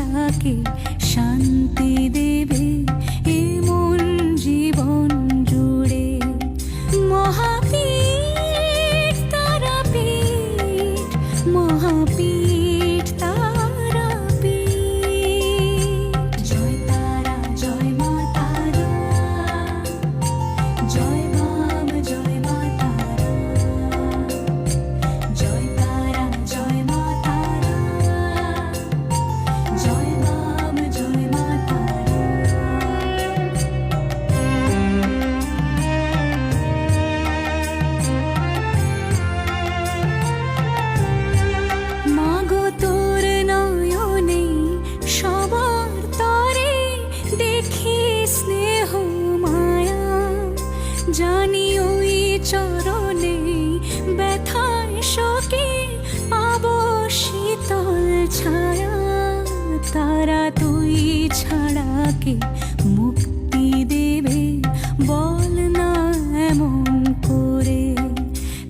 ছাড়াকে শান্তি দেবে এমন জীবন জুড়ে। মহাপীঠ তারাপীঠ, মহাপীঠ তারাপীঠ। জয় তারা, জয় মা তারা, জয় বাম, জয় মা তারা, জয় তারা, জয় মা তারা, জয় বাম, জয় মা তারা। মাগো তোর নয়নে সবার তরে দেখি স্নেহ মায়া, জানি ওই চরণে ব্যথায় শোকে পাবো শীতল ছায়া। তারা তুই ছাড়া কে মুক্তি দেবে বল না এমন করে।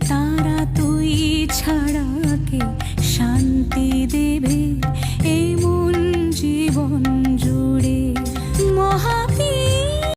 তারা তুই ছাড়া কে শান্তি দেবে এমন জীবন জুড়ে। মহাপীঠ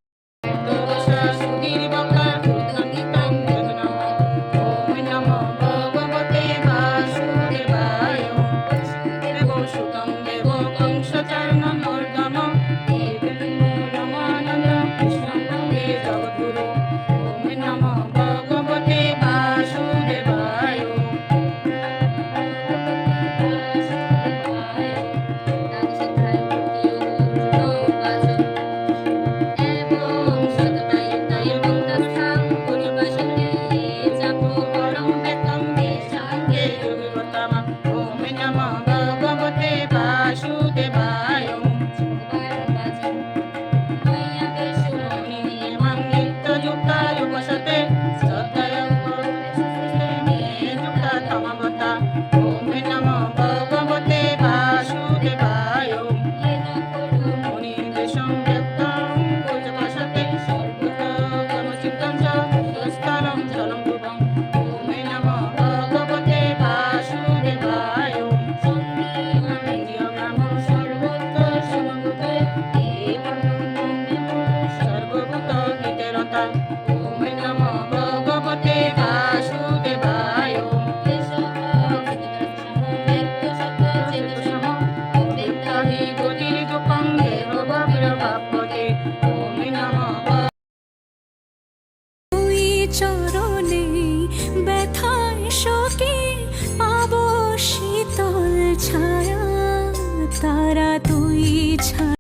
গতির